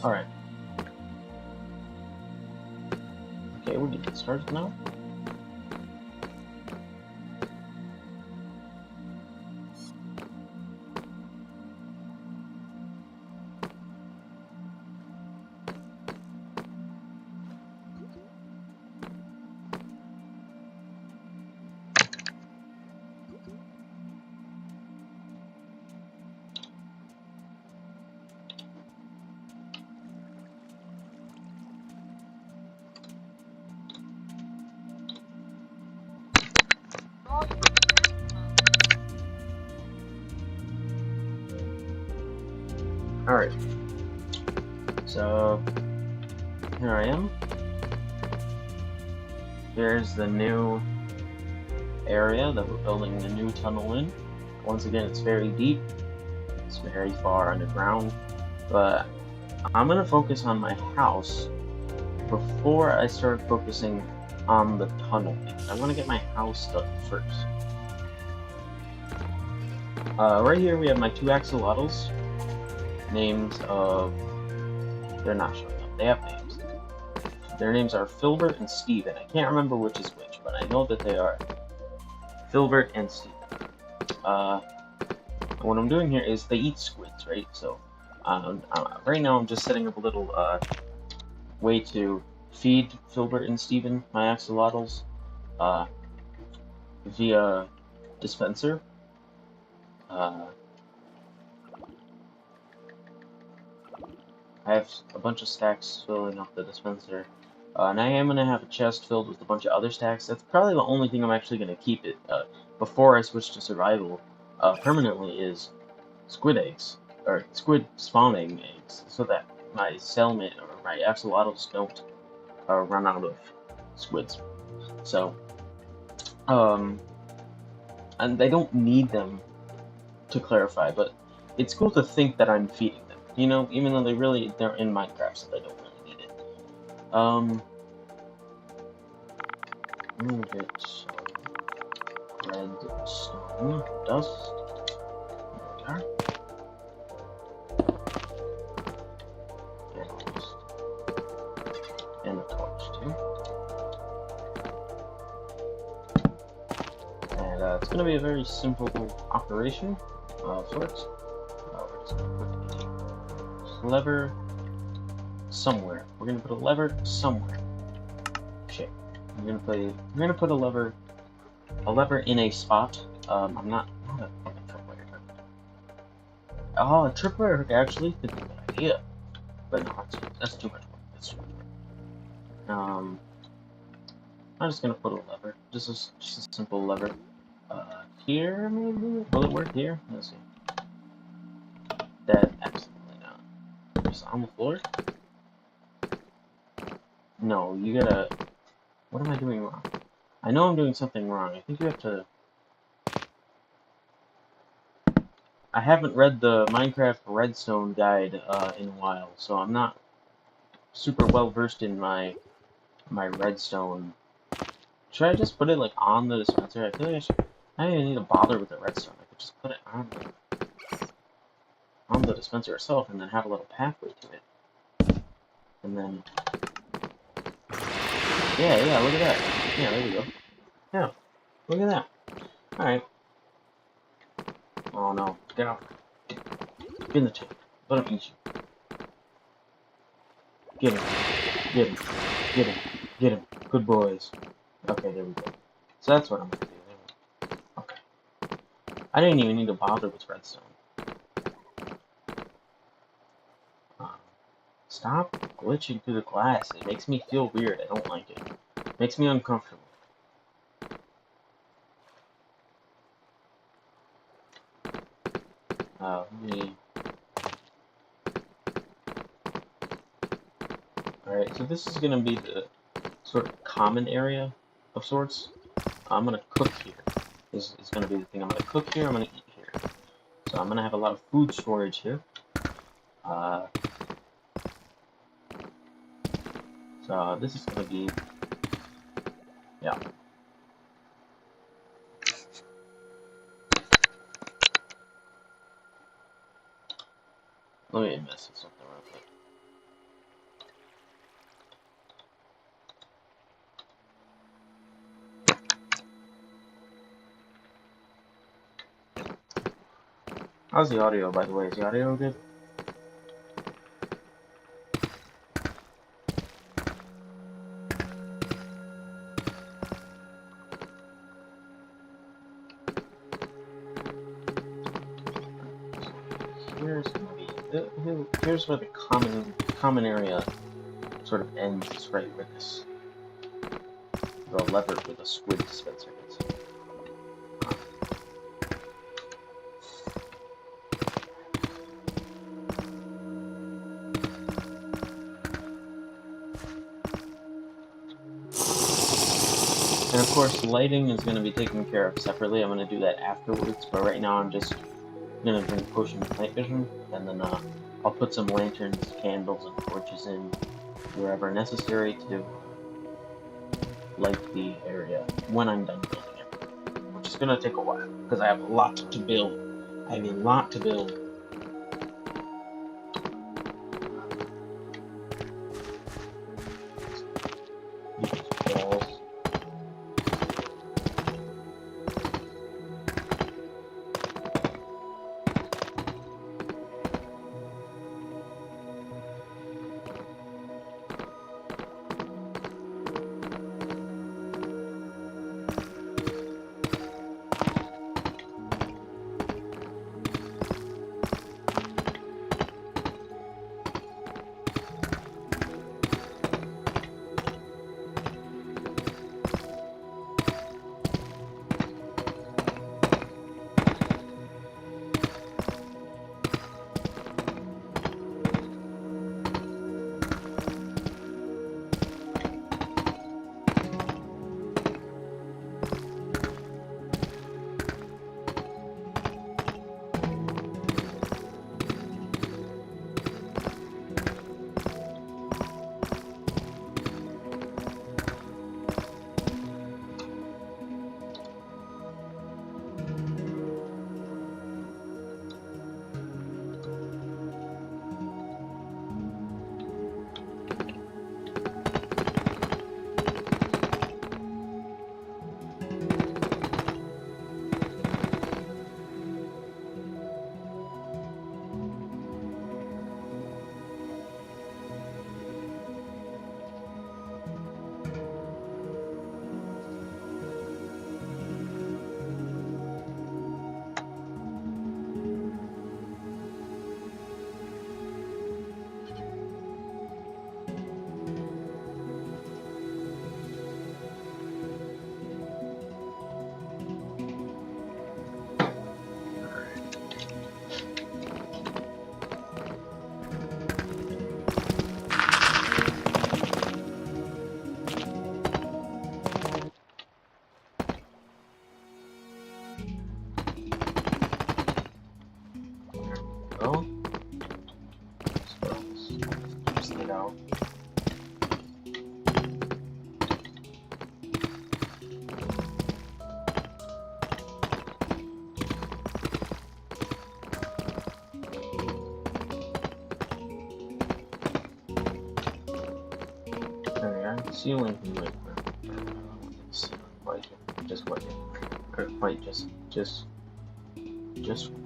Alright. Okay, we get started now. Alright. So, here I am. Here's the new area that we're building the new tunnel in. Once again, it's very deep. It's very far underground. But I'm going to focus on my house before I start focusing on the tunnel. I want to get my house done first. Right here we have my two axolotls. Names of... They're not showing up. They have names. Their names are Filbert and Steven. I can't remember which is which, but I know that they are Filbert and Steven. What I'm doing here is they eat squids, right? So, right now I'm just setting up a little way to feed Filbert and Steven, my axolotls, via dispenser. I have a bunch of stacks filling up the dispenser, and I am going to have a chest filled with a bunch of other stacks. That's probably the only thing I'm actually going to keep it before I switch to survival permanently is squid eggs, or squid spawning eggs, so that my cellmate or my axolotls don't run out of squids. So, and they don't need them, to clarify, but it's cool to think that I'm feeding them. You know, even though they're in Minecraft, so they don't really need it. I'm gonna get some redstone dust. There we are. And a torch too. And it's gonna be a very simple operation of sorts. We're just gonna put a lever somewhere. We're gonna put a lever somewhere. Shit. We're gonna put a lever in a spot. I'm not a fucking tripwire hook. Oh, a tripwire hook actually could be a good idea. But no, that's too much work. That's too much work. I'm just gonna put a lever. Just a simple lever. Here maybe? Will it work here? Let's see. That absolutely not. Just on the floor? No, you gotta... What am I doing wrong? I know I'm doing something wrong. I think you have to... I haven't read the Minecraft Redstone guide in a while, so I'm not super well versed in my redstone. Should I just put it like on the dispenser? I feel like I don't even need to bother with the redstone. I could just put it on the dispenser itself and then have a little pathway to it. And then... Yeah, look at that. Yeah, there we go. Yeah, look at that. Alright. Oh no, get off. Get in the tank. Let him eat you. Get him. Get him. Get him. Get him. Good boys. Okay, there we go. So that's what I'm gonna do. Okay. I didn't even need to bother with redstone. Stop glitching through the glass. It makes me feel weird. I don't like it. It makes me uncomfortable. Alright, so this is gonna be the sort of common area of sorts. I'm gonna cook here. This is gonna be the thing. I'm gonna cook here, I'm gonna eat here. So I'm gonna have a lot of food storage here. So this is gonna be... Yeah. Let me mess this up real quick. How's the audio, by the way? Is the audio good? Here's gonna be here's where the common area sort of ends. It's right where this the lever for the squid dispenser is. And of course, lighting is going to be taken care of separately. I'm going to do that afterwards, but right now I'm just going to drink potion of night vision, and then I'll put some lanterns, candles, and torches in wherever necessary to light the area when I'm done building it, which is going to take a while because I have a lot to build. I have a lot to build. Well, let's get out. There we are. Ceiling can wait. Ceiling white, just white, or white, just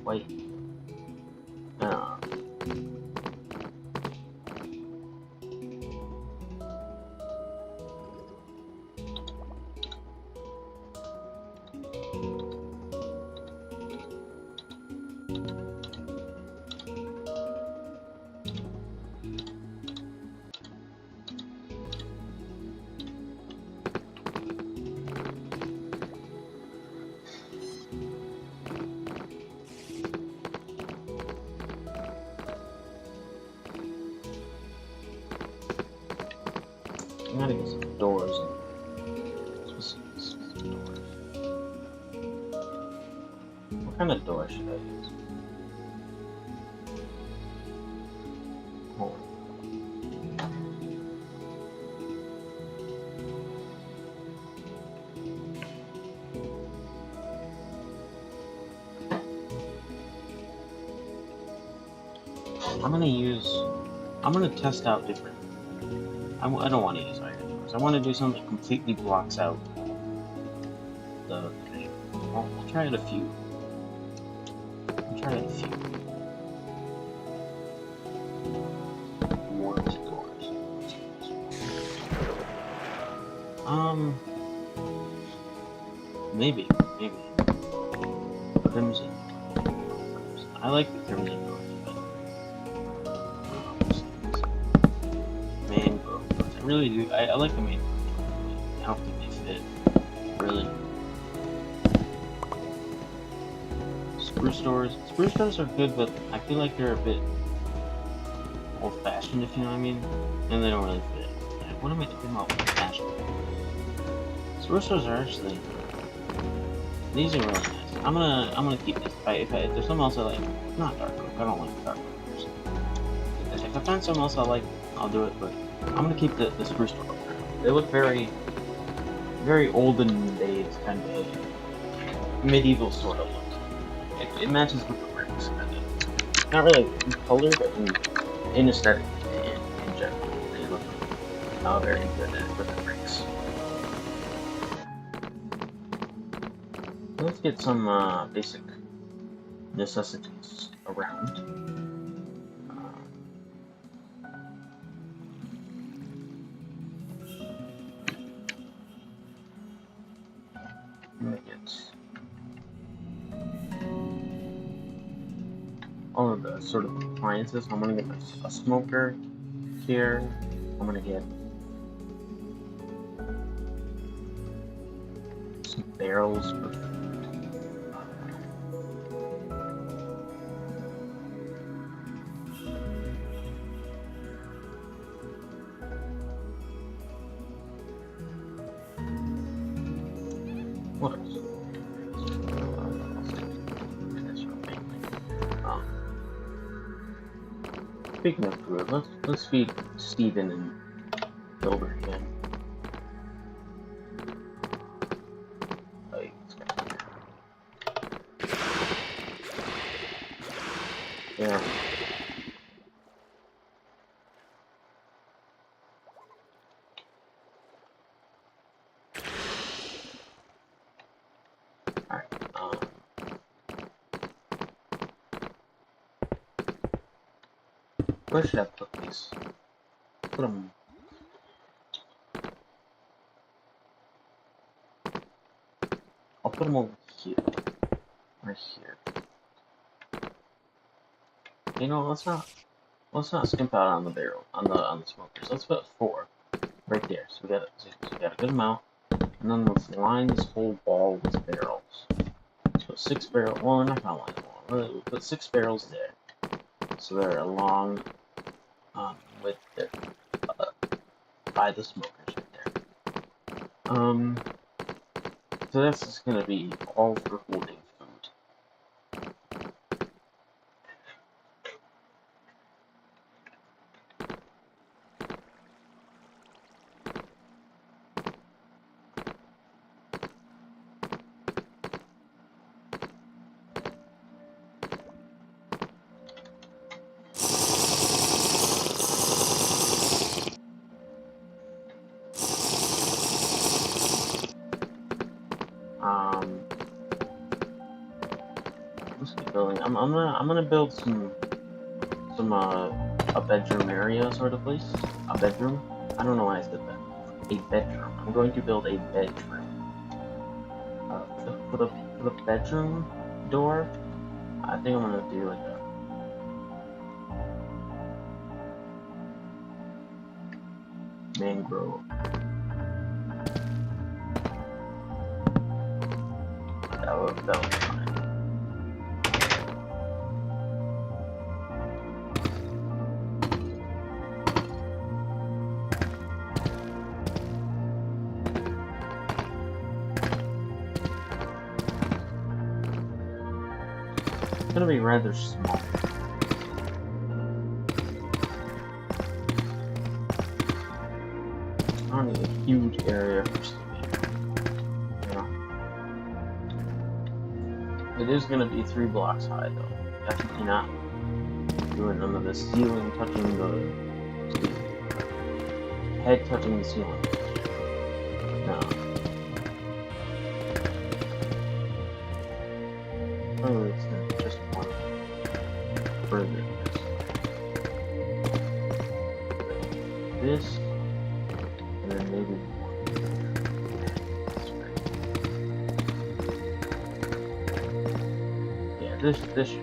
white. I'm gonna get some doors and specific doors. What kind of door should I use? Oh. I'm gonna test out different. I don't want to use iron doors. I want to do something that completely blocks out the. I'll try it a few. try a few more doors. Maybe. Crimson. I like the crimson doors, but mangrove doors. I really do. I like the mangrove doors. I don't think they fit. Really. Spruce doors. Spruce doors are good, but I feel like they're a bit old-fashioned, if you know what I mean. And they don't really fit. Like, what am I talking about old-fashioned? Spruce doors are actually. These are really nice. I'm gonna keep this. If there's something else I like, not dark oak. I don't like dark oak. If I find something else I like, I'll do it. But I'm gonna keep the spruce door. They look very, very olden days, kind of medieval sort of look. It matches with the bricks, kind of. Not really in color, but in aesthetic in general. They look very good with the bricks. Let's get some basic necessities around. I'm gonna get all of the sort of appliances. I'm gonna get a smoker here. I'm gonna get some barrels for food. What else? Speaking of food, let's feed Steven and Gilbert again. Yeah. Alright, where should I put these? Put them. I'll put them over here. Right here. You know, let's not skimp out on the barrel, on the smokers. Let's put 4 right there. So we got a good amount. And then let's line this whole wall with barrels. Let's put 6 barrels. Well, we're not gonna line the wall. We'll put 6 barrels there. So they're along with the by the smokers right there. So that's just gonna be all for holding food. Let's keep building. I'm gonna build some a bedroom area sort of place. A bedroom. I don't know why I said that. A bedroom. I'm going to build a bedroom. For the bedroom door, I think I'm gonna do like a mangrove. That would be fine. It's gonna be rather small. I don't need a huge area for sleeping. Yeah. It is gonna be 3 blocks high though. Definitely not doing none of the ceiling touching the head touching the ceiling. No. Oh, it's just one. maybe one here. That's great. Yeah, this should be fine.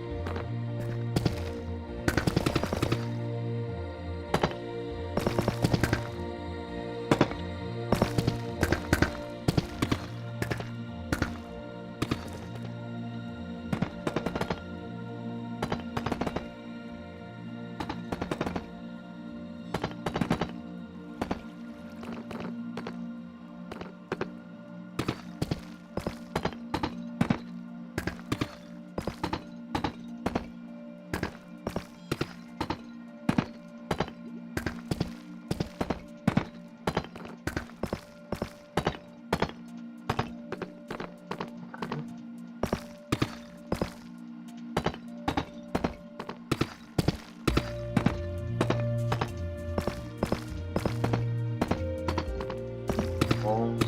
Walls.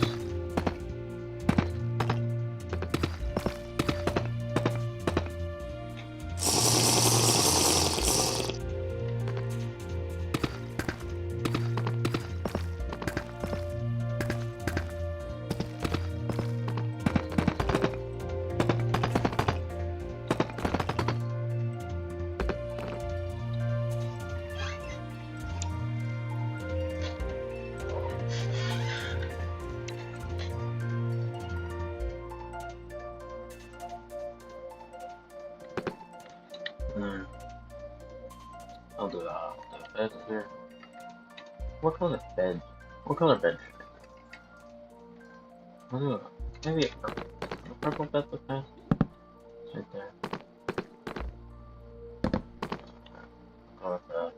I'll do the bed here. What color bed? What color bed should I do? I'll do maybe a purple. A purple bed look nice. It's right there. Go with that.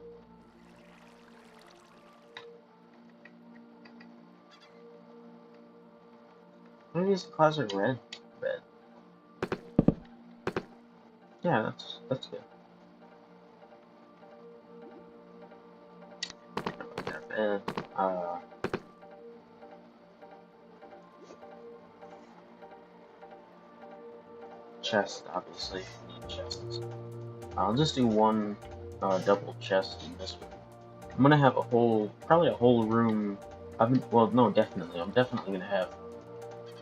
Maybe it's a classic red bed. Yeah, that's good. Bed. Chest, obviously. Need chests. I'll just do one double chest in this one. I'm gonna have probably a whole room. Well, no, definitely. I'm definitely gonna have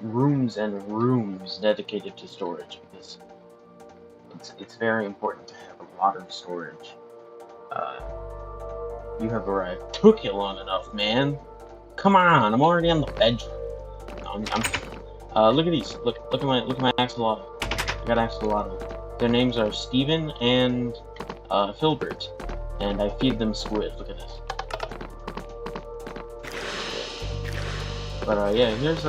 rooms and rooms dedicated to storage because it's very important to have a lot of storage. You have arrived. Took you long enough, man. Come on, I'm already on the bedroom. No, I'm look at these. Look at my axolotl. I got axolotl. Their names are Steven and Filbert, and I feed them squid. Look at this. But yeah, here's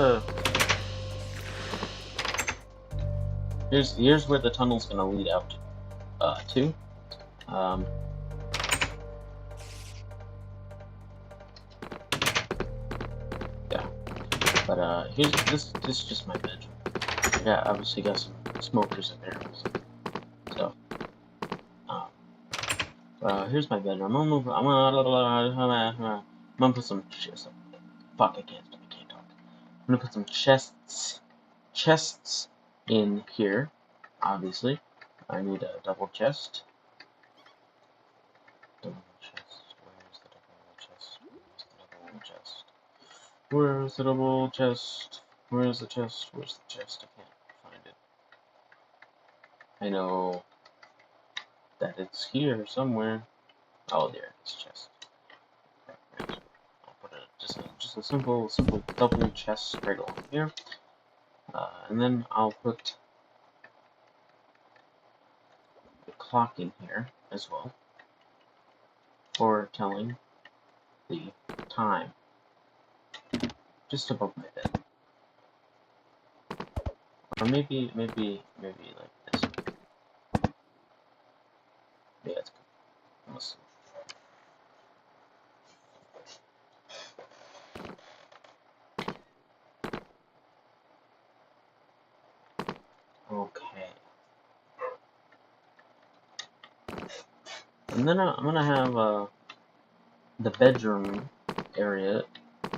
where the tunnel's gonna lead out to. Yeah. But here's this is just my bedroom. Yeah, obviously got some smokers in there. So here's my bedroom. I'm gonna put some chests. Fuck, I can't talk. I'm gonna put some chests in here. Obviously, I need a double chest. Double chest. Where's the double chest? Where's the double chest? Where's the chest? Where's the chest? I can't find it. I know that it's here somewhere. Oh, there, it's chest. I'll put just a simple double chest straight along here, and then I'll put the clock in here as well for telling the time, just above my bed, or maybe like this. Yeah, it's good. Almost. Okay. And then I'm gonna have the bedroom area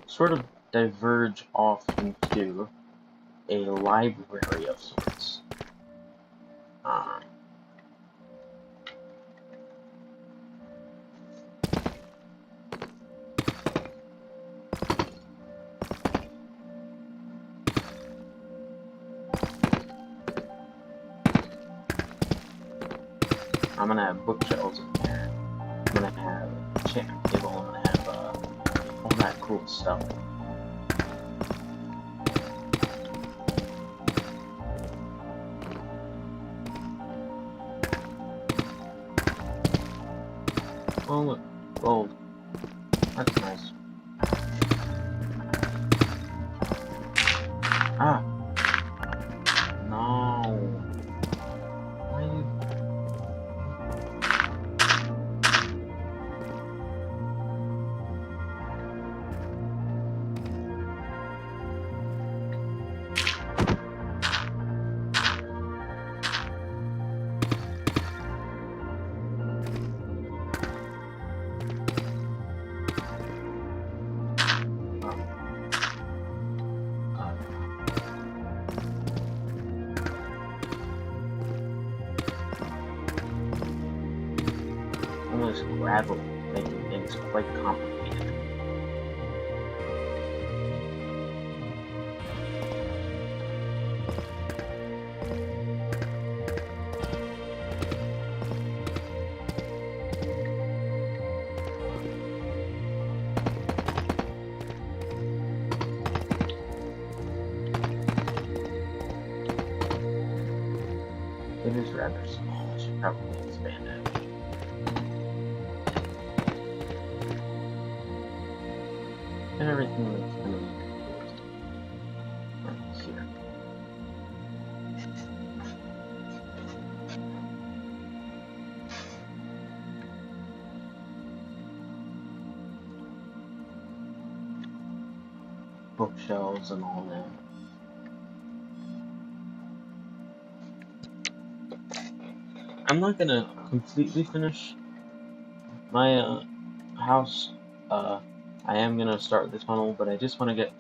sort of diverge off into a library of sorts. I'm gonna have bookshelves in there. I'm gonna have a enchantment table. I'm gonna have all that cool stuff. Oh look, gold. That's nice. Ah. No. Why you... Almost gravel, making things quite complicated. It is rather small. I should probably expand it. And everything that's going to be right here. Bookshelves and all that. I'm not gonna completely finish my house. I am gonna start the tunnel, but I just want to get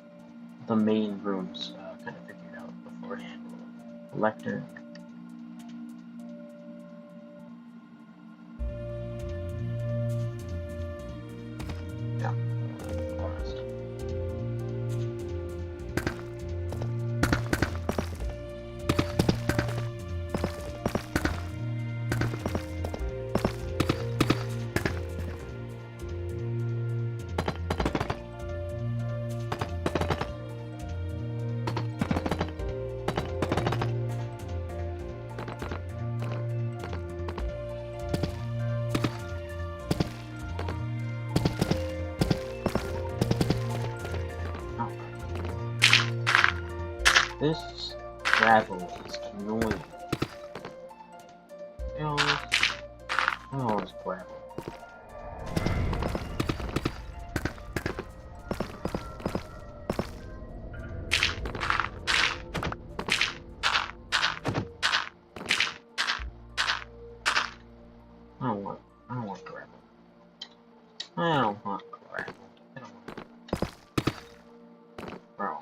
the main rooms kind of figured out beforehand. Lectern. Yeah. Forest. This gravel is annoying. Oh, it's gravel. I don't want gravel. I don't want gravel. I don't want bro.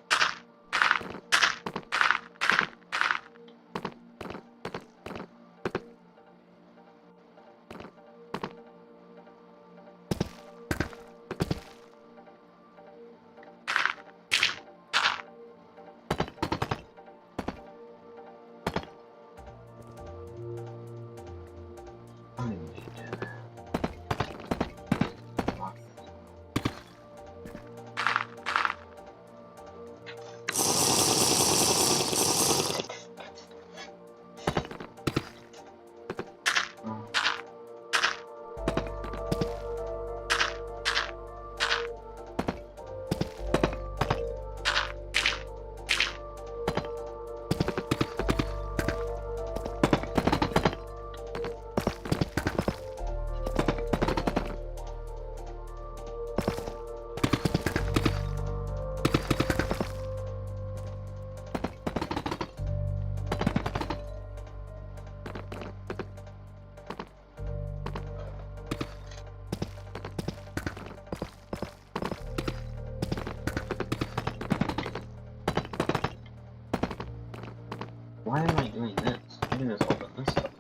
Why am I doing this? I can just open this up.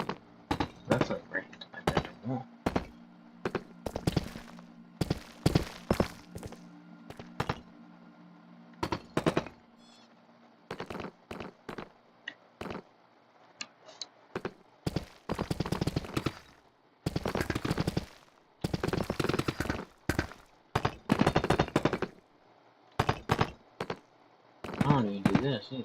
That's a great I better wall. I don't need to do this either.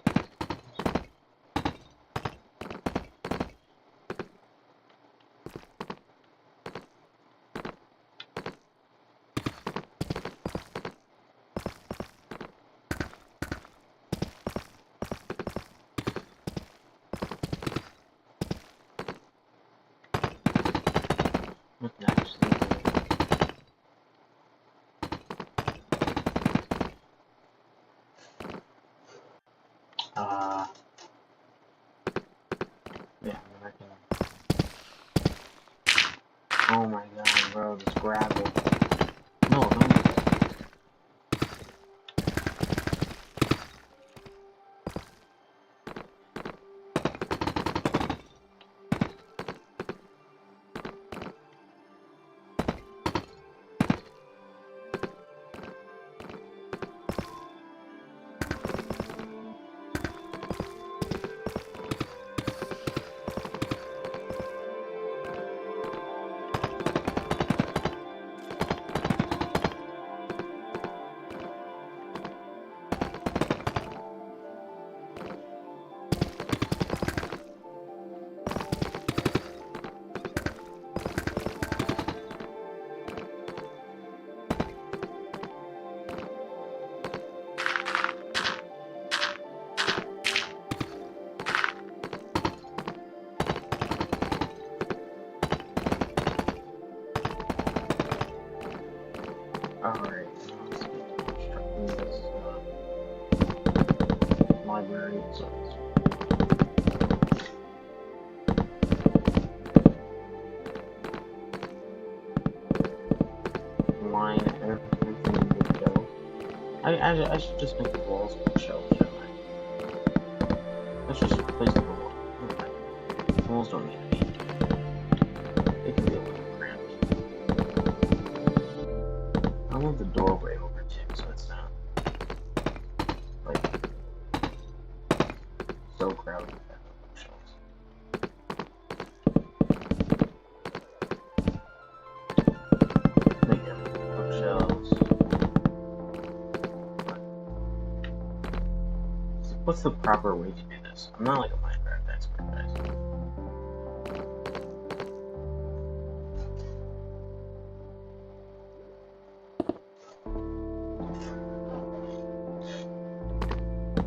What the actually do? Yeah, I can. Oh my god, bro, this gravel. No, don't do that. Alright, let's get constructing this library. So line everything with shelves. I should just make the walls with shelves, shouldn't I? Let's just replace the wall. Okay. The walls don't need to be. They can be a little cramped. I want the doorway over too, so it's not like so crowded with that bookshelves. Make everything bookshelves. What's the proper way to do this? I'm not like a Minecraft expert, guys.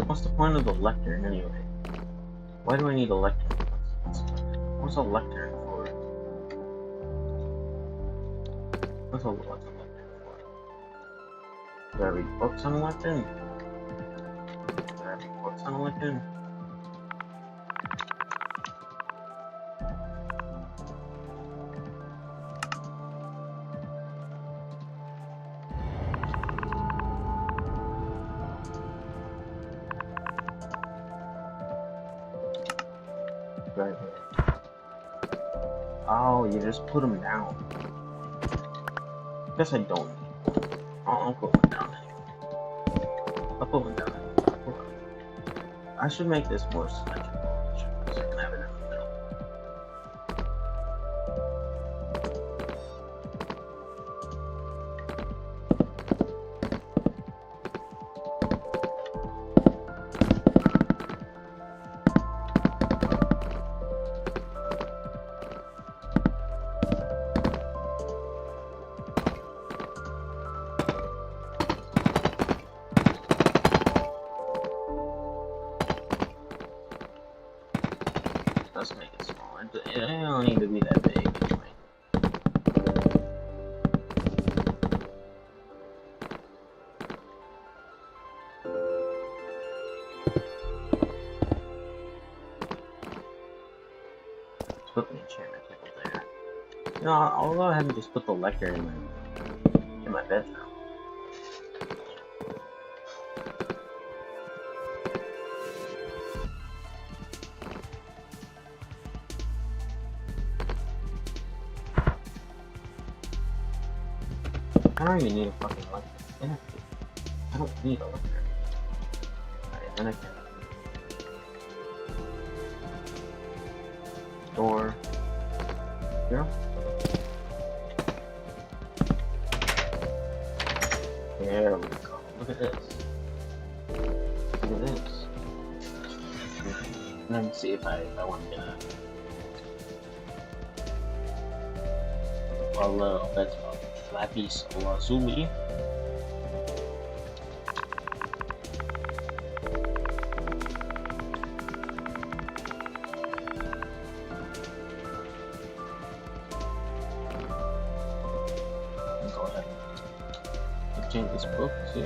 What's the point of the lectern anyway? Why do I need a lectern? What's a lectern for? What's a lectern for? Do I read books on a lectern? Do I read books on a lectern? Right here. Oh, you just put them down. I guess I don't need them. I'll put them down anyway. I'll put them down anyway. I should make this more symmetrical. So I can have it in the middle. Let's make it smaller. It don't need to be that big anyway. Let's put the enchantment table there. You know, I'll go ahead and just put the lectern in my bedroom. I don't even need a fucking lectern. I don't need a lectern. Alright, then I can. Door. Here. There we go. Look at this. Look at this. Let me see if I want to get a little bit of lapis lazuli. Go ahead and change this book, see?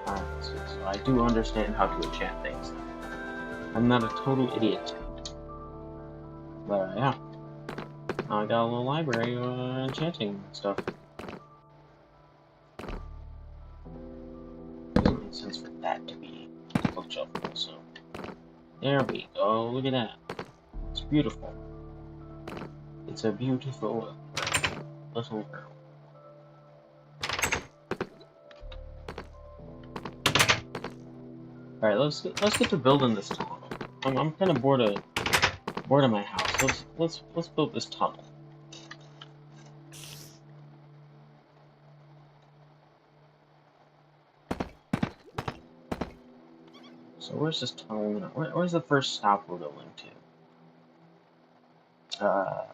Alright, so I do understand how to enchant things. I'm not a total idiot. But yeah. I got a little library enchanting stuff. Doesn't make sense for that to be a bookshelf also. There we go, look at that. It's beautiful. It's a beautiful little girl. Alright, let's get to building this tunnel. I'm kind of bored of my house. Let's build this tunnel. So where's this tunnel? Where's the first stop we're going to? How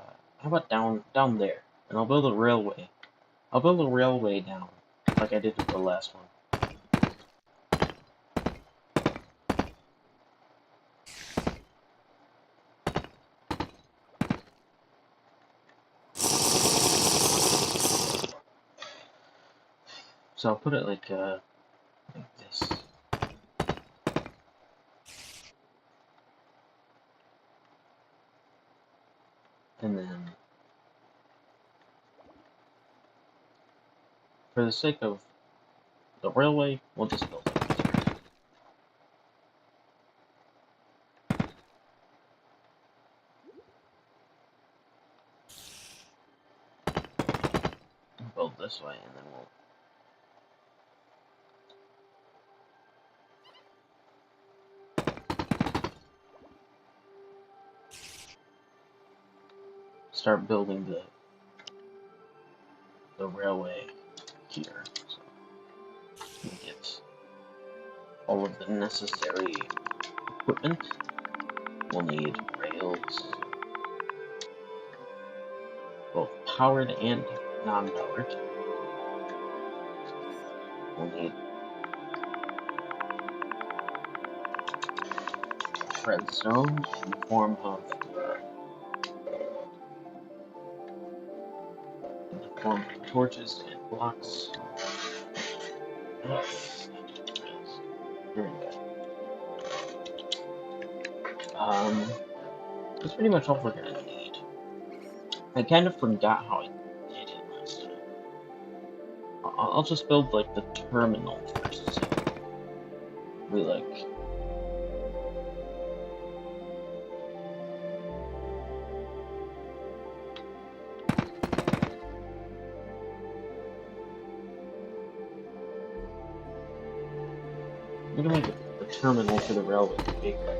about down there? And I'll build a railway. I'll build a railway down, like I did with the last one. So I'll put it like this. And then, for the sake of the railway, we'll just build it. Build this way, and then we'll start building the railway here. So we get all of the necessary equipment. We'll need rails, both powered and non-powered. We'll need redstone in the form of torches and blocks. Very good. That's pretty much all we're gonna need. I kind of forgot how I did it last time. I'll just build like the terminal first. So we like. We're gonna make the terminal to the railway bigger.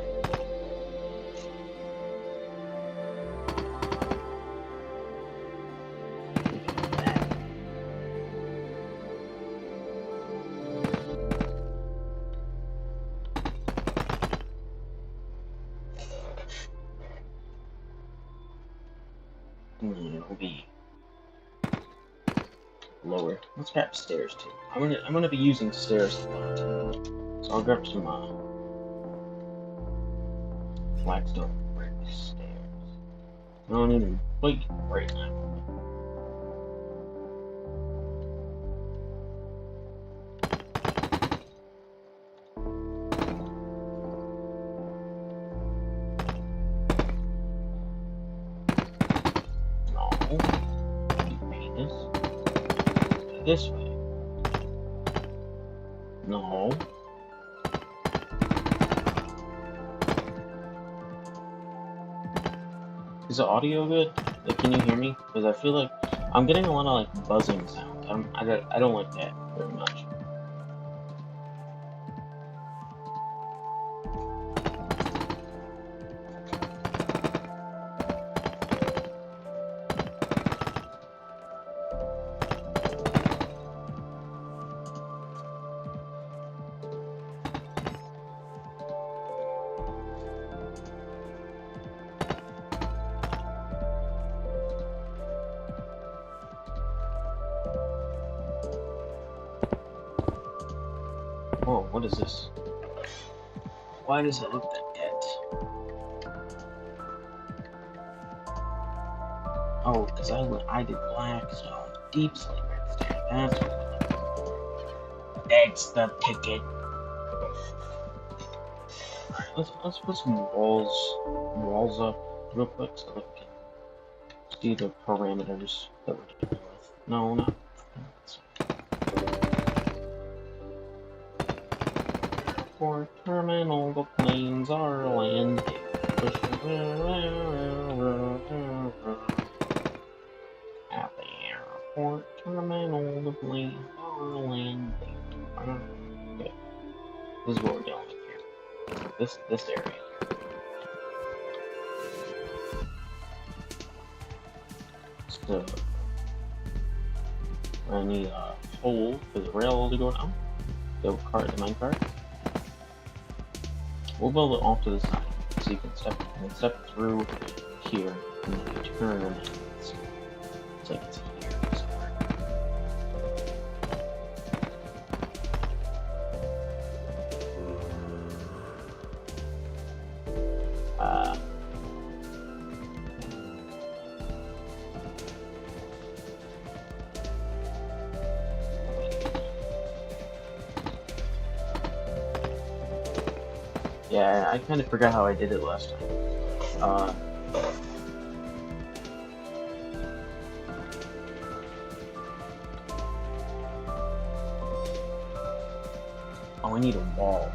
It'll be lower. Let's grab stairs too. I'm gonna be using stairs a lot. So I'll grab some flagstone brick stairs. I don't even wait right now. This way. No. Is the audio good? Like, can you hear me? Because I feel like I'm getting a lot of like buzzing sound. I don't like that very much. Whoa, what is this? Why does it look that dead? Oh, because I did black, so deep sleep instead. That's what we're looking for. That's the ticket. Alright, let's put some walls up real quick so that we can see the parameters that we're dealing with. No, not. For terminal, the planes are landing. At the airport terminal, the planes are landing. Okay, this is what we're dealing with here. This area. So, we're gonna need a hole for the rail to go down. The minecart. We'll build it off to the side, so you can step through here, and then you turn, and it's like it's here somewhere. Yeah, I kind of forgot how I did it last time. Oh, I need a wall.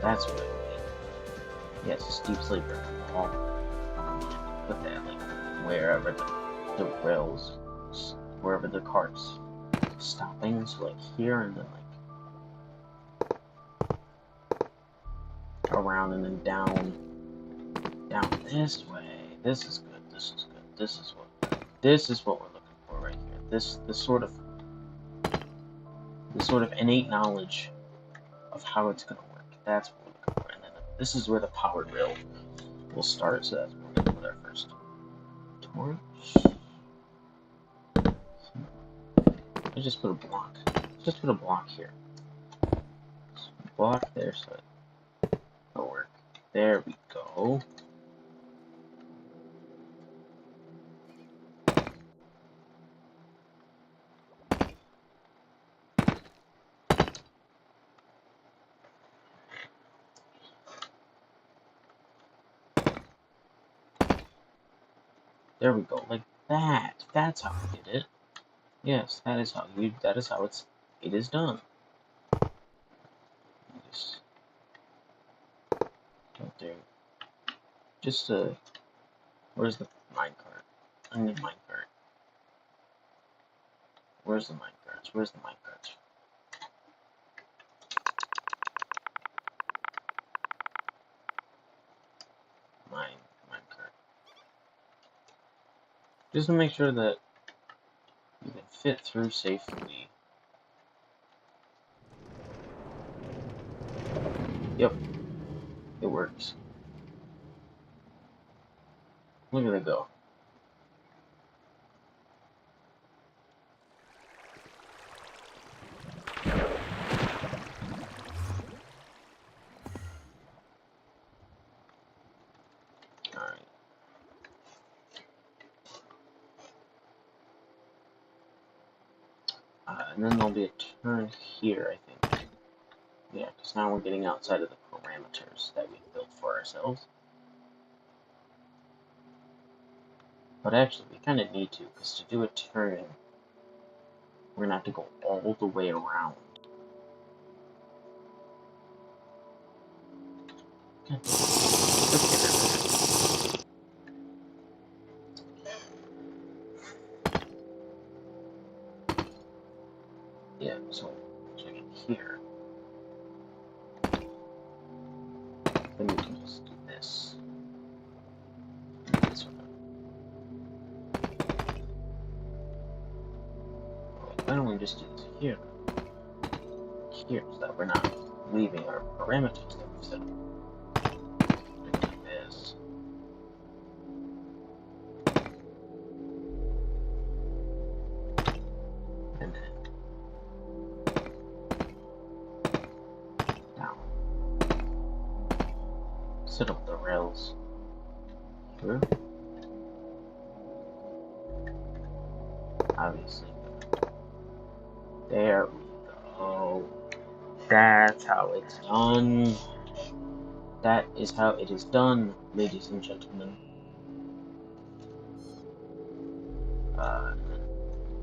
That's what I need. Yes, a steep sleeper wall. Put that like wherever the rails, wherever the carts stopping, so like here and then like around and then down this way. This is good. This is good. This is what we're looking for right here. This sort of innate knowledge of how it's gonna work. That's what we're looking for. And then this is where the powered rail will start. So that's what we're gonna put our first torch. I just put a block. Just put a block here. Block there, so it'll work. There we go. There we go, like that. That's how we did it. Yes, that is how it is done. Just right there. Just where's the minecart? I need minecart. Where's the minecarts? Where's the minecarts? Minecart. Just to make sure that you can fit through safely. Yep, it works. Look at it go. Alright. And then there'll be a turn here, I think. Yeah, because now we're getting outside of the parameters that we built for ourselves. But actually, we kind of need to, because to do a turn, we're going to have to go all the way around. Yeah, so I get here. Then we can just do this. And this one. Why don't we just do this here? Here, so that we're not leaving our parameters that we've set up. Like this. And then set up the rails here. Obviously. There we go. That's how it's done. That is how it is done, ladies and gentlemen.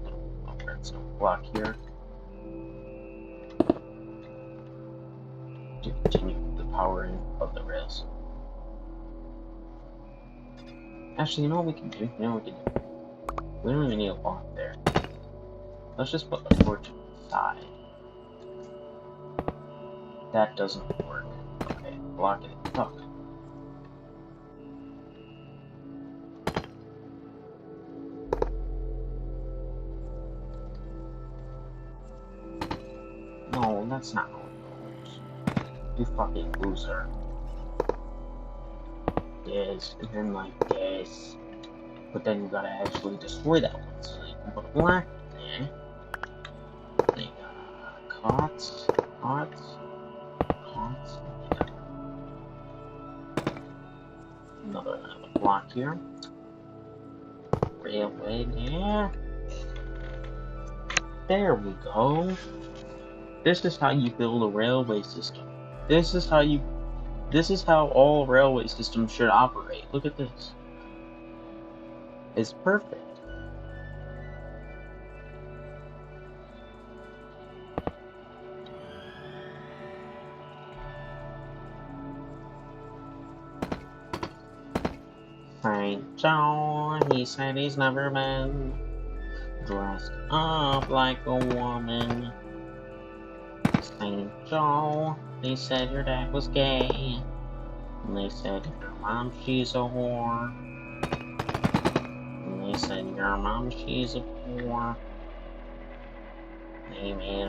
Little redstone block here to continue the powering of the rails. Actually, you know what we can do? You know what we can do? We don't even need a block there. Let's just put the torch inside. That doesn't work. Okay, block it. Fuck. No, that's not how it goes. You fucking loser. Yes, and then like this. But then you gotta actually destroy that one, so you can put a block there. Then cots. Another block here. Railway there. There we go. This is how you build a railway system. This is how all railway systems should operate. Look at this. It's perfect. St. John, he said he's never been dressed up like a woman. St. John, they said your dad was gay. And they said your mom, she's a whore. And they said your mom, she's a whore. They made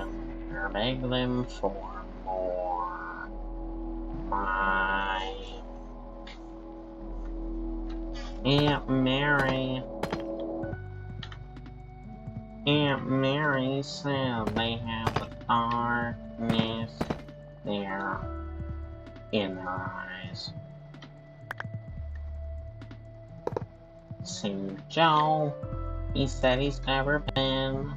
her beg them for more. My Aunt Mary said they have the darkness there in their eyes. St. Joe, he said he's never been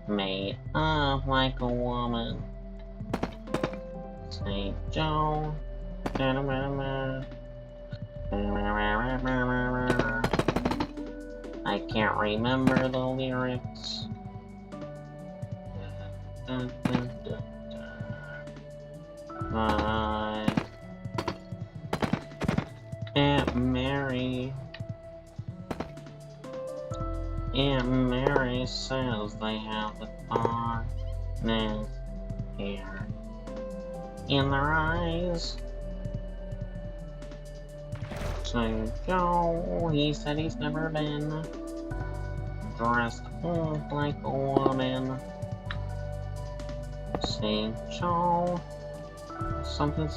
made up like a woman. St. Joe, I can't remember the lyrics. Aunt Mary says they have the darkness here in their eyes. St. Joe, he said he's never been dressed up like a woman. St. Joe, something.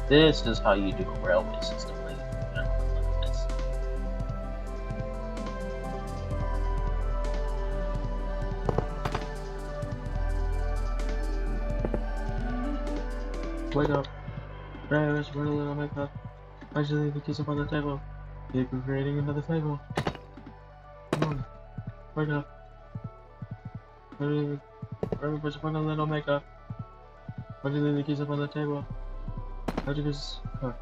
This is how you do a railway system, ladies and gentlemen. Look at this. Wake up. Drivers, run a little makeup. I should leave the keys up on the table. You're creating another table. Come on. Wake up. Drivers, put a little makeup. Why'd you leave the keys up on the table? How'd you just... Oh.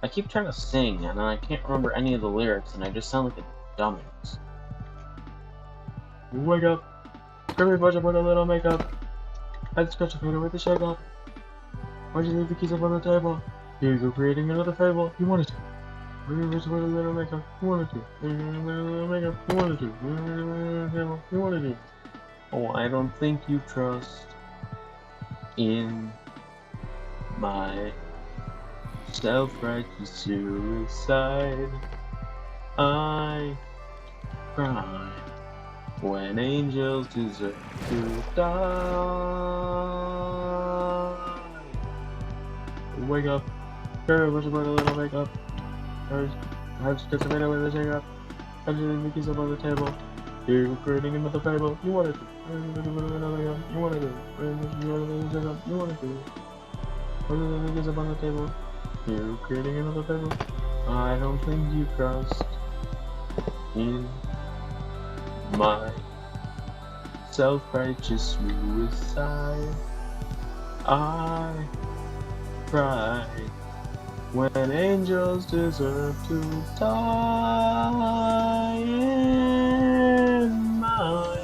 I keep trying to sing, and I can't remember any of the lyrics, and I just sound like a dumbass. Wake up! Everybody put a little makeup! I'd scratch your finger with the shake up. Why'd you leave the keys up on the table? Here you go, creating another fable. You wanted to. Just put a little makeup. You wanted to. A little makeup. You wanted to. You wanted to. Oh, I don't think you trust in my self-righteous suicide. I cry when angels deserve to die. Wake up. Girl, what's about a little makeup? I've just a minute with the shake up. I'm just the keys up on the table. You're creating another fable. You wanted to. You wanted to. You wanted to. The keys up on the table. You're creating another fable. I don't think you trust in my self-righteous suicide. I cry when angels deserve to die. In my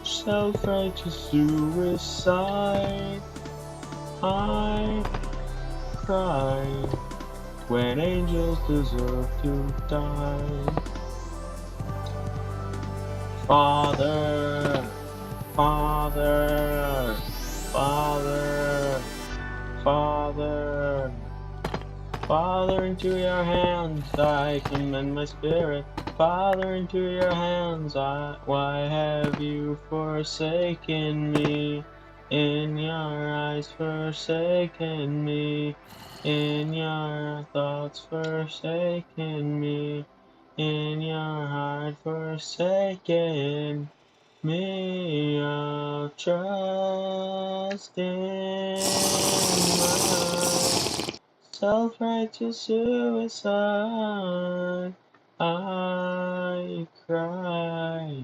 self-righteous suicide, I cry when angels deserve to die. Father, Father, Father, Father, Father, into your hands I commend my spirit. Father, into your hands why have you forsaken me? In your eyes forsaken me. In your thoughts forsaken me. In your heart forsaken me. I'll trust in my self-righteous suicide. I cry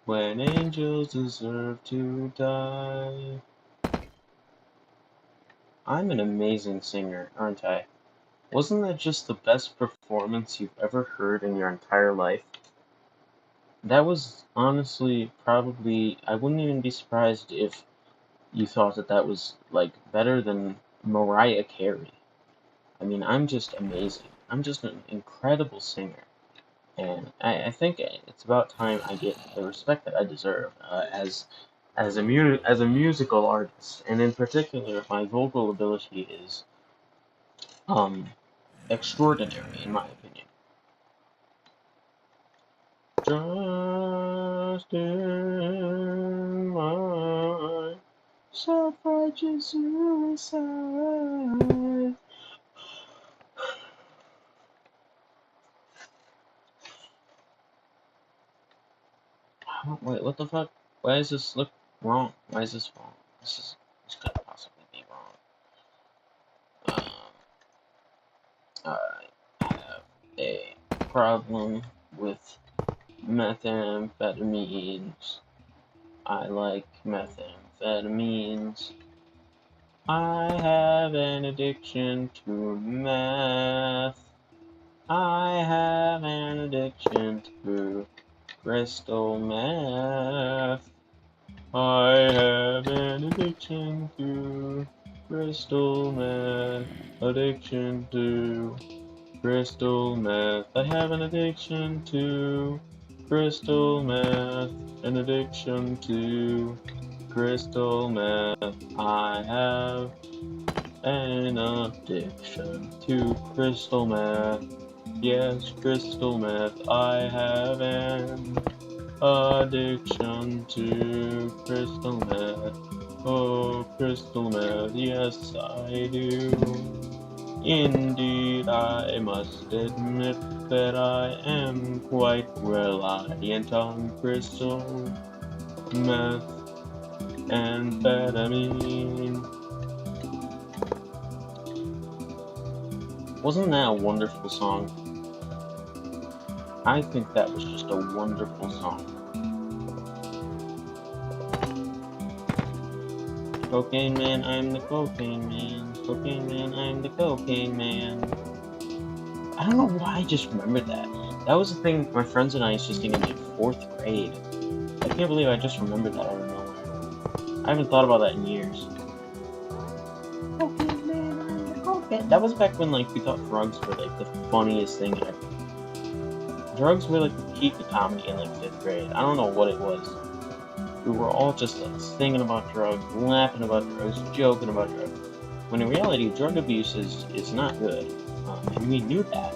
when angels deserve to die. I'm an amazing singer, aren't I? Wasn't that just the best performance you've ever heard in your entire life? That was honestly probably, I wouldn't even be surprised if you thought that was like better than Mariah Carey. I mean, I'm just amazing. I'm just an incredible singer. And I think it's about time I get the respect that I deserve as a musical artist, and in particular, my vocal ability is extraordinary in my opinion. Just in my self-righteous suicide. Wait, what the fuck? Why does this look wrong? Why is this wrong? This couldn't possibly be wrong. I have a problem with methamphetamines. I like methamphetamines. I have an addiction to meth. I have an addiction to crystal meth. I have an addiction to crystal meth. Addiction to crystal meth. I have an addiction to crystal meth. An addiction to crystal meth. I have an addiction to crystal meth. Yes, crystal meth. I have an addiction to crystal meth. Oh, crystal meth. Yes, I do. Indeed, I must admit that I am quite reliant on crystal meth amphetamine. Wasn't that a wonderful song? I think that was just a wonderful song. Cocaine man, I'm the cocaine man. Cocaine man, I'm the cocaine man. I don't know why I just remembered that. That was the thing my friends and I used to sing in 4th grade. I can't believe I just remembered that out of nowhere. I haven't thought about that in years. Cocaine man, I'm the cocaine that was back when like we thought drugs were like the funniest thing ever. Drugs were like the peak of comedy in like 5th grade. I don't know what it was. We were all just like singing about drugs, laughing about drugs, joking about drugs. When in reality, drug abuse is not good, and we knew that.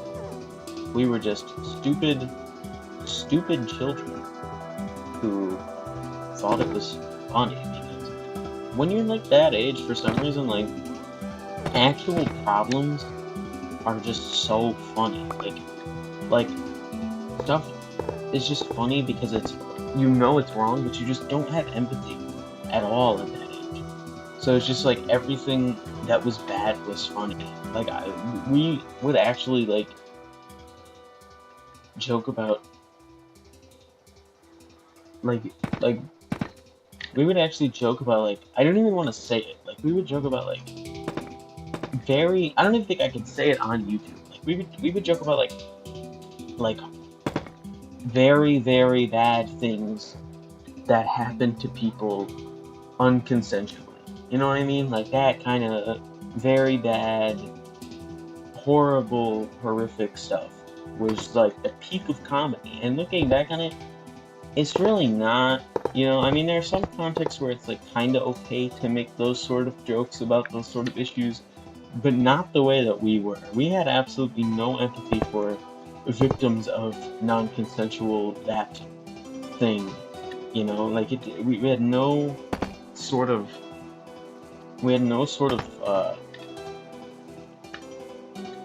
We were just stupid children who thought it was funny. Because when you're like that age, for some reason, like actual problems are just so funny. Like stuff is just funny because it's it's wrong, but you just don't have empathy at all at that age. So it's just like everything that was bad was funny. Like we would actually like joke about like like we would actually joke about like I don't even want to say it. Like we would joke about like I don't even think I could say it on YouTube. Like we would joke about like very, very bad things that happen to people unconsensually. You know what I mean? Like that kind of very bad, horrible, horrific stuff was like the peak of comedy. And looking back on it, it's really not. I mean, there are some contexts where it's like kind of okay to make those sort of jokes about those sort of issues, but not the way that we were. We had absolutely no empathy for victims of non-consensual that thing. Like we had no sort of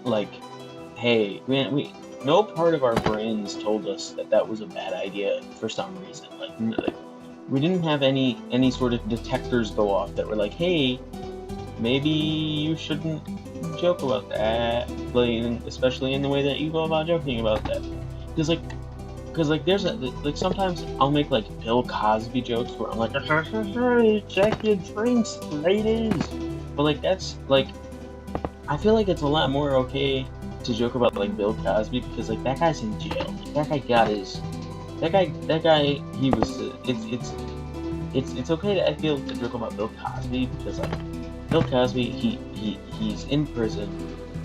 like, hey, no part of our brains told us that that was a bad idea for some reason. Like we didn't have any sort of detectors go off that were like, hey, maybe you shouldn't joke about that, like, especially in the way that you go about joking about that. Because there's sometimes I'll make like Bill Cosby jokes where I'm like, check your drinks, ladies. But like that's like, I feel like it's a lot more okay to joke about like Bill Cosby because like that guy's in jail. That guy got his. That guy. He was. It's okay to I feel to joke about Bill Cosby because like Bill Cosby he's in prison.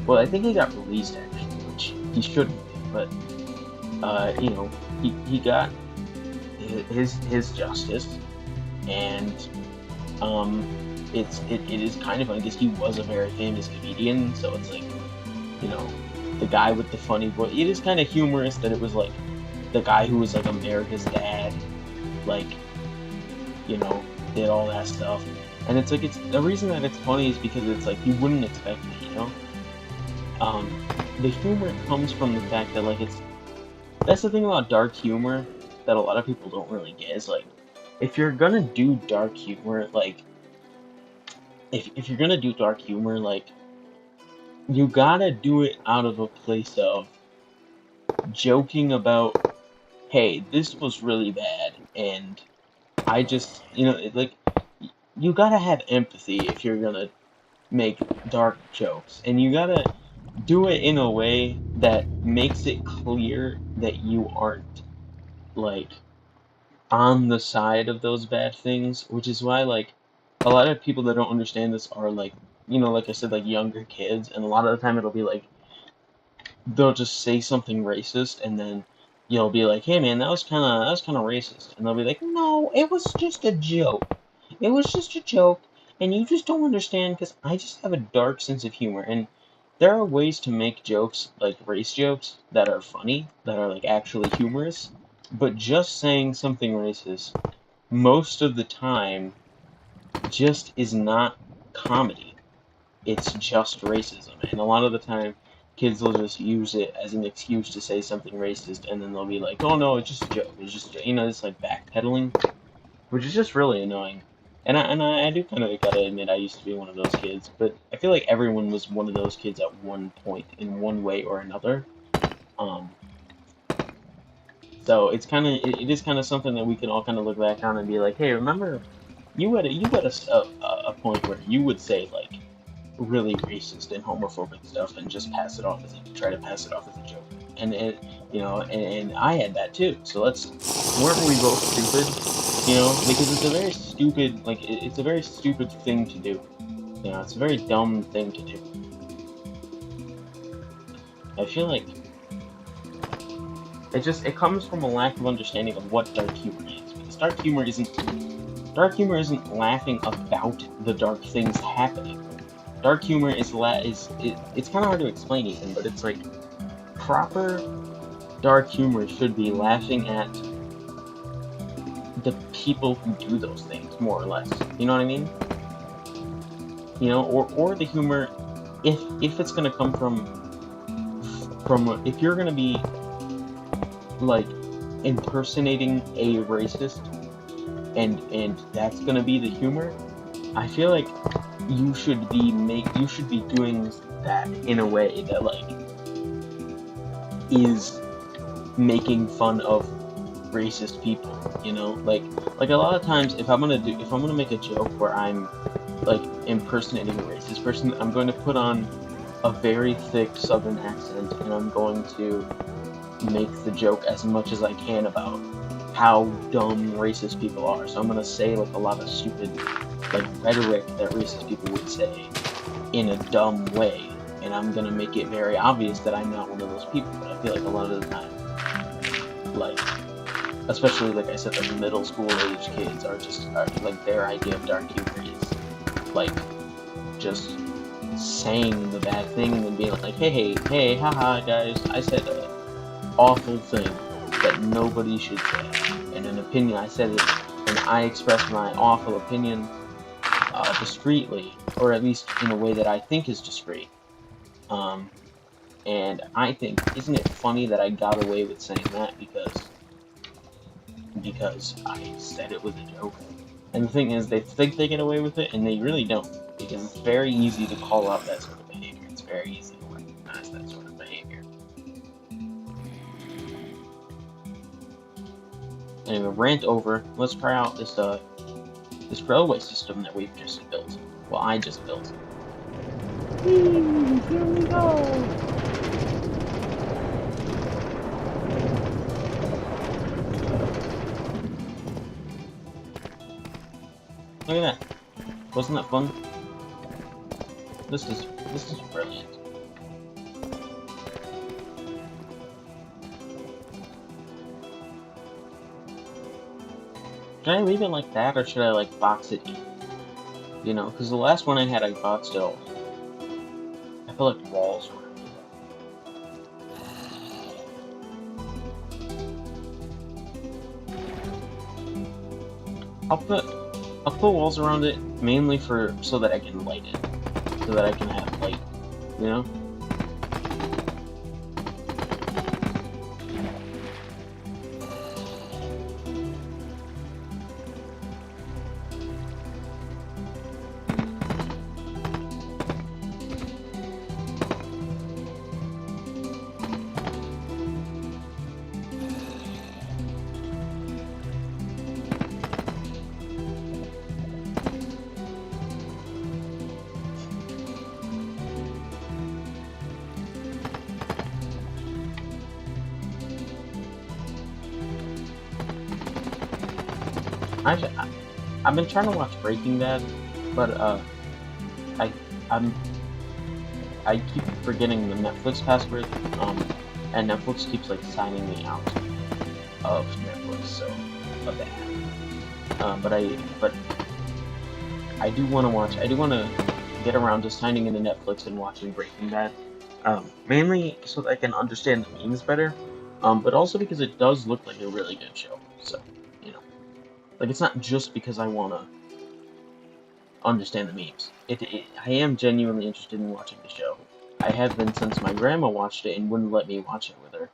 Well, I think he got released actually, which he shouldn't be, but he got his justice, and it is kind of funny because he was a very famous comedian, so it's like the guy with the funny voice. It is kind of humorous that it was like the guy who was like America's dad, like did all that stuff, and it's like it's the reason that it's funny is because it's like you wouldn't expect it, the humor comes from the fact that like that's the thing about dark humor that a lot of people don't really get is like if you're gonna do dark humor, like if you're gonna do dark humor, like you gotta do it out of a place of joking about, hey, this was really bad, and I just, like, you gotta have empathy if you're gonna make dark jokes, and you gotta do it in a way that makes it clear that you aren't, like, on the side of those bad things, which is why, like, a lot of people that don't understand this are, like, like I said, like, younger kids, and a lot of the time it'll be, like, they'll just say something racist, and then you'll be like, hey man, that was kind of racist, and they'll be like, no, it was just a joke. It was just a joke, and you just don't understand because I just have a dark sense of humor, and there are ways to make jokes, like race jokes, that are funny, that are like actually humorous, but just saying something racist most of the time just is not comedy. It's just racism, and a lot of the time kids will just use it as an excuse to say something racist, and then they'll be like, oh no, it's just a joke, it's just, it's like backpedaling, which is just really annoying. And I do kind of gotta admit I used to be one of those kids, but I feel like everyone was one of those kids at one point in one way or another. So it's kind of it is kind of something that we can all kind of look back on and be like, hey, remember you had a point where you would say like really racist and homophobic stuff and just try to pass it off as a joke. And and I had that too. So weren't we both stupid? Because it's a very stupid, like, it's a very stupid thing to do. It's a very dumb thing to do. I feel like it comes from a lack of understanding of what dark humor is. Because dark humor isn't laughing about the dark things happening. Dark humor it's kind of hard to explain even, but it's like proper dark humor should be laughing at the people who do those things, more or less. You know what I mean? You know, or the humor, if it's gonna come from if you're gonna be like impersonating a racist, and that's gonna be the humor, I feel like you should be doing that in a way that like is making fun of racist people, you know? Like a lot of times if I'm gonna make a joke where I'm like impersonating a racist person, I'm going to put on a very thick southern accent and I'm going to make the joke as much as I can about how dumb racist people are. So I'm gonna say like a lot of stupid like rhetoric that racist people would say in a dumb way, and I'm gonna make it very obvious that I'm not one of those people. But I feel like a lot of the time, like especially like I said, like middle school age kids are like their idea of dark humor is like just saying the bad thing and then being like, hey, haha, guys, I said an awful thing that nobody should say, and an opinion, I said it, and I expressed my awful opinion discreetly, or at least in a way that I think is discreet. And I think, isn't it funny that I got away with saying that because I said it was a joke? And the thing is, they think they get away with it, and they really don't, because it's very easy to call out that sort of behavior. It's very easy to recognize that sort of behavior. Anyway, rant over. Let's try out this railway system that we've just built. Well, I just built. Whee! Here we go! Look at that. Wasn't that fun? This is brilliant. Should I leave it like that, or should I like box it in? You know, because the last one I had, I boxed it all. I feel like walls were. I'll put walls around it mainly so that I can light it, so that I can have light, you know. I've been trying to watch Breaking Bad, but I I'm I keep forgetting the Netflix password, and Netflix keeps like signing me out of Netflix, so of the app. But I do want to watch. I do want to get around to signing into Netflix and watching Breaking Bad, mainly so that I can understand the memes better, but also because it does look like a really good show. So, you know, like it's not just because I want to understand the memes. I am genuinely interested in watching the show. I have been since my grandma watched it and wouldn't let me watch it with her.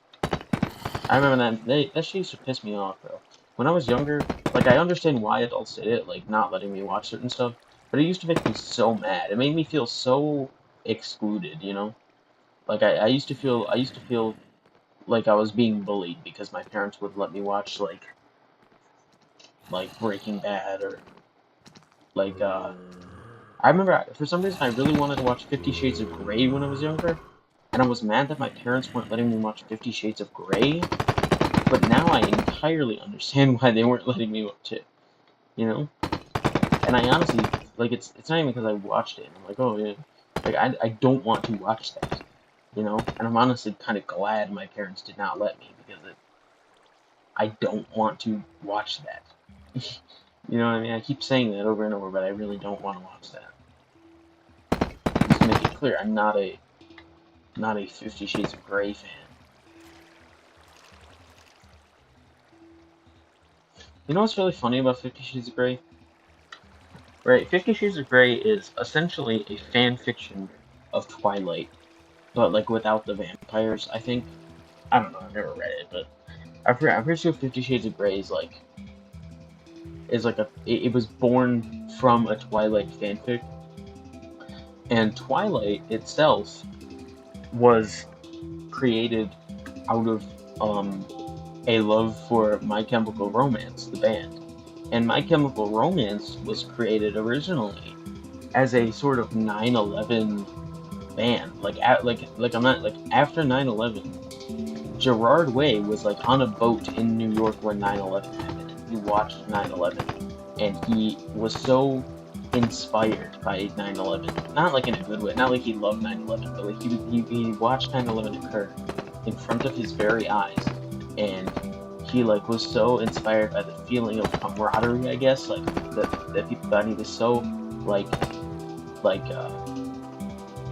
I remember that shit used to piss me off, bro. When I was younger, like, I understand why adults did it, like, not letting me watch certain stuff, but it used to make me so mad. It made me feel so excluded, you know? Like, I used to feel like I was being bullied because my parents would let me watch, like Breaking Bad, or, like, I remember, for some reason, I really wanted to watch 50 Shades of Grey when I was younger, and I was mad that my parents weren't letting me watch 50 Shades of Grey, but now I entirely understand why they weren't letting me watch it, you know? And I honestly, like, it's not even because I watched it, and I'm like, oh, yeah, like, I don't want to watch that. you know. And I'm honestly kind of glad my parents did not let me, because I don't want to watch that. You know what I mean? I keep saying that over and over, but I really don't want to watch that. Just to make it clear, I'm not a 50 Shades of Grey fan. You know what's really funny about 50 Shades of Grey? Right, 50 Shades of Grey is essentially a fan fiction of Twilight, but like without the vampires, I think. I don't know, I've never read it, but I'm pretty sure 50 Shades of Grey is like it was born from a Twilight fanfic, and Twilight itself was created out of a love for My Chemical Romance, the band. And My Chemical Romance was created originally as a sort of 9/11 band. After 9/11, Gerard Way was like on a boat in New York when 9/11 happened. He watched 9/11, and he was so inspired by 9/11. Not like in a good way, not like he loved 9/11, but like he watched 9/11 occur in front of his very eyes, and he like was so inspired by the feeling of camaraderie, I guess, like that people got. He was so like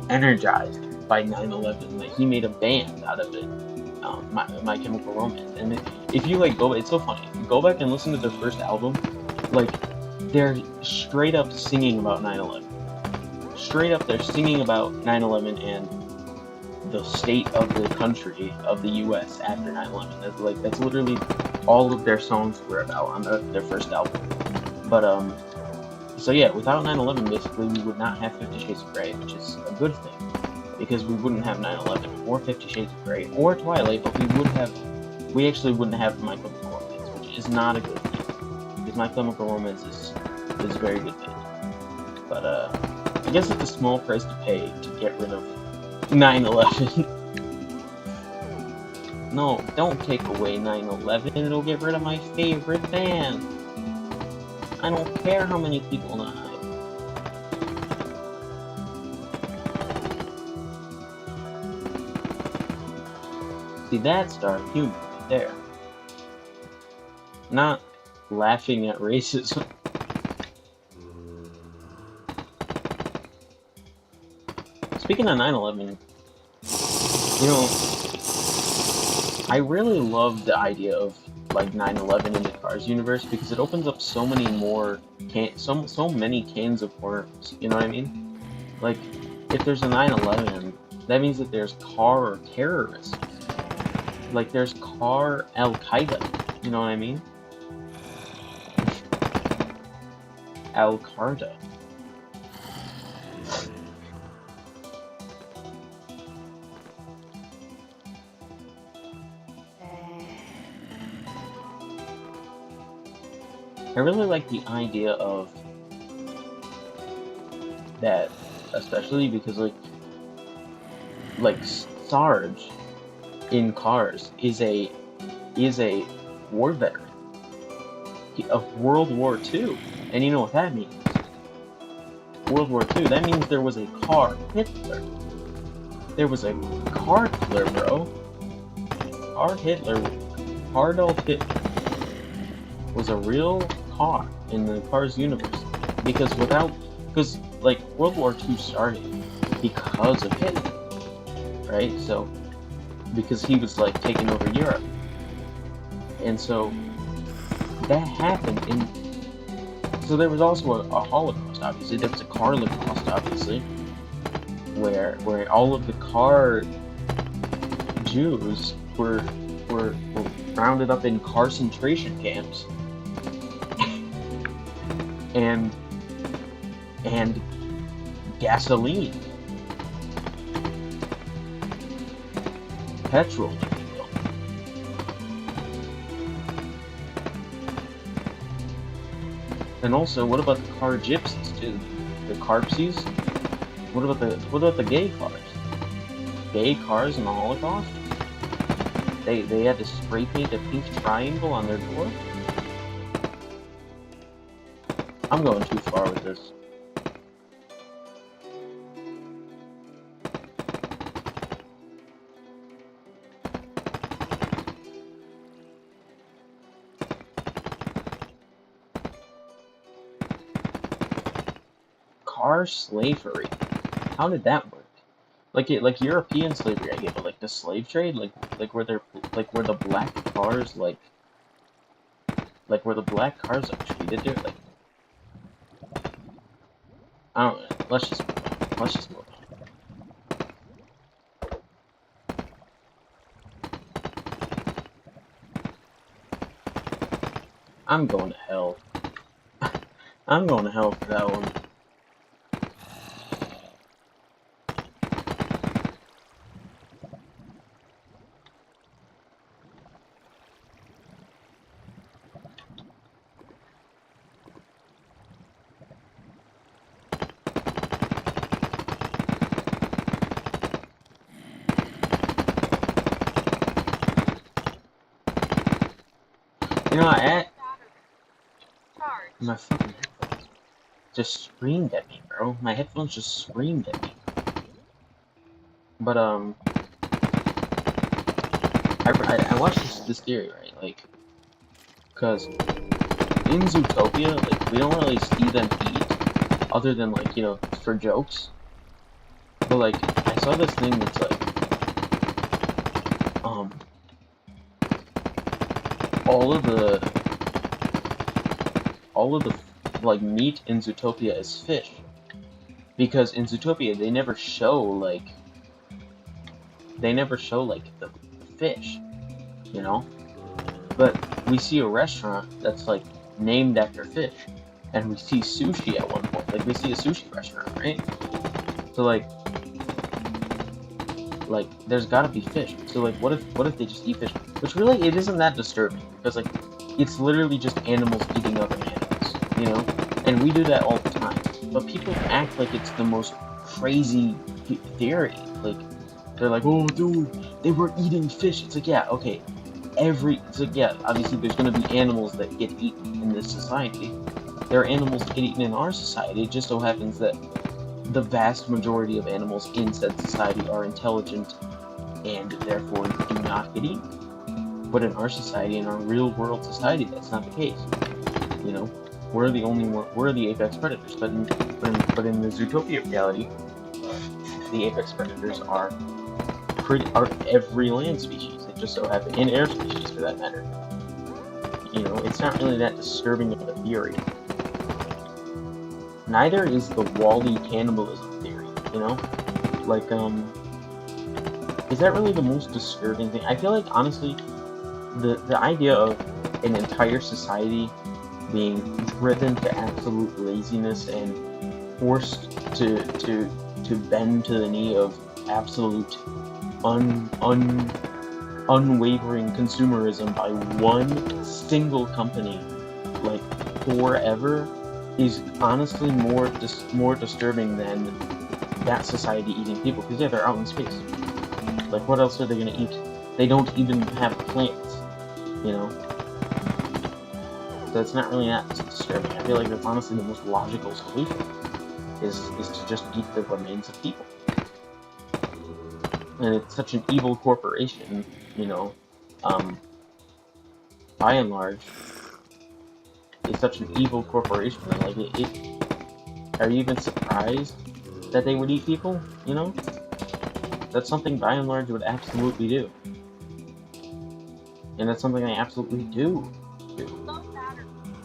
energized by 9/11 that he made a band out of it. My Chemical Romance, and if you like go, it's so funny. If you go back and listen to their first album, like they're straight up singing about 9/11. Straight up, they're singing about 9/11 and the state of the country of the U.S. after 9/11. That's literally all of their songs were about on their first album. But so yeah, without 9/11, basically we would not have 50 Shades of Grey, which is a good thing, because we wouldn't have 9/11 or 50 Shades of Grey or Twilight, but we actually wouldn't have My Chemical Romance, which is not a good thing, because My Chemical Romance is a very good thing. But I guess it's a small price to pay to get rid of 9/11. No, don't take away 9/11. It'll get rid of my favorite band. I don't care how many people die. See, that's dark humor right there. Not laughing at racism. Speaking of 9/11, you know, I really love the idea of like 9/11 in the Cars universe, because it opens up so many more so many cans of worms. You know what I mean? Like, if there's a 9/11, that means that there's car terrorists. Like, there's car Al Qaeda. You know what I mean? Al Qaeda. I really like the idea of that, especially because like Sarge in Cars is a war veteran of World War II, and you know what that means? World War II. That means there was a car Hitler. There was a car Hitler, bro. Car Hitler. Adolf Hitler was a real car in the Cars universe, because like World War II started because of Hitler, right? So because he was like taking over Europe, and so that happened. And so there was also a Holocaust. Obviously, there was a car Holocaust, obviously, where all of the car Jews were rounded up in concentration camps, and gasoline, petrol, if you will. And also, what about the car gypsies too? The Carpsies? What about the gay cars? Gay cars in the Holocaust? They had to spray paint a pink triangle on their door? I'm going too far with this. car slavery. How did that work? Like European slavery, I get, but like the slave trade, like where the black cars where the black cars are treated there, like I don't know. Let's just move on. I'm going to hell. I'm going to hell for that one. You know, my fucking headphones just screamed at me, bro. My headphones just screamed at me. But I watched this theory, right? Like, cause in Zootopia, like we don't really see them eat, other than like for jokes. But like I saw this thing that's like all of the like meat in Zootopia is fish, because in Zootopia they never show like the fish, but we see a restaurant that's like named after fish, and we see sushi at one point. Like we see a sushi restaurant, right? So like there's gotta be fish. So like what if they just eat fish? Which really it isn't that disturbing, because like it's literally just animals eating other animals, and we do that all the time. But people act like it's the most crazy theory. Like they're like, oh dude, they were eating fish. It's like, yeah, okay. Obviously there's gonna be animals that get eaten in this society. There are animals that get eaten in our society. It just so happens that the vast majority of animals in said society are intelligent and therefore do not get eaten. But in our society, in our real world society, that's not the case. We're the apex predators. But in the Zootopia reality, the apex predators are every land species. It just so happens, and air species for that matter. It's not really that disturbing of a theory. Neither is the WALL-E cannibalism theory, Like, is that really the most disturbing thing? I feel like, honestly, the idea of an entire society being driven to absolute laziness and forced to bend to the knee of absolute unwavering consumerism by one single company, like, forever, is honestly more disturbing than that society eating people. Because yeah, they're out in space. Like, what else are they gonna eat? They don't even have plants, So it's not really that disturbing. I feel like that's honestly the most logical solution, is to just eat the remains of people. And it's such an evil corporation, by and large. It's such an evil corporation. Like, are you even surprised that they would eat people? That's something by and large would absolutely do. And that's something I absolutely do.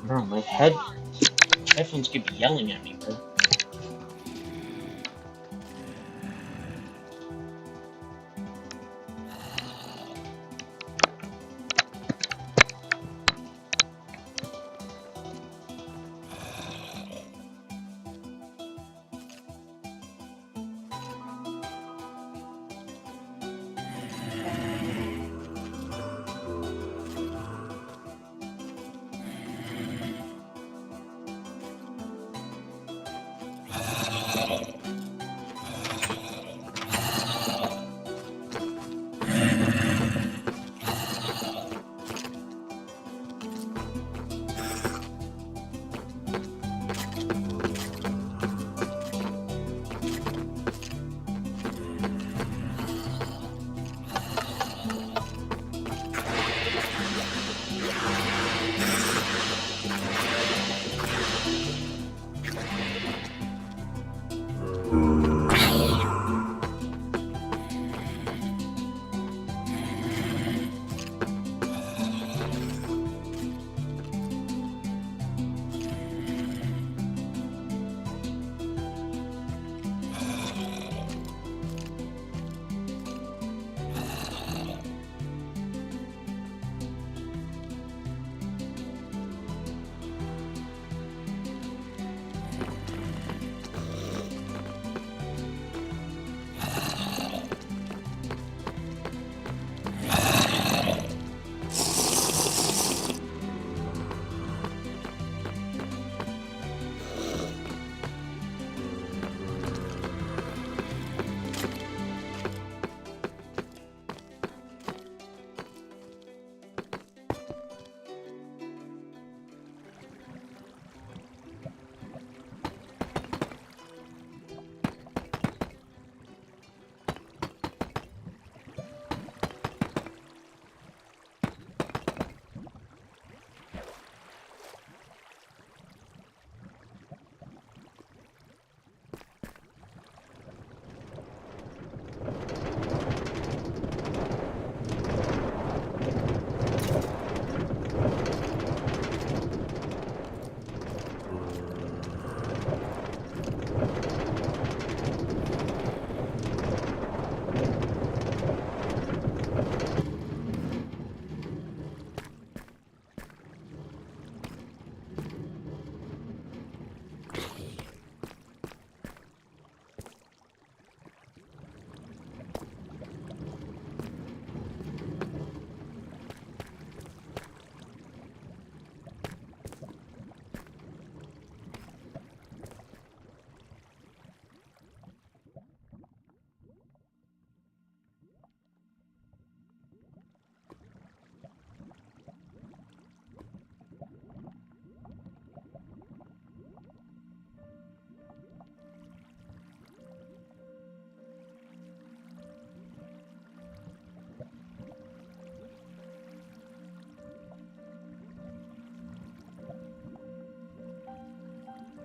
Bro, my headphones keep yelling at me, bro.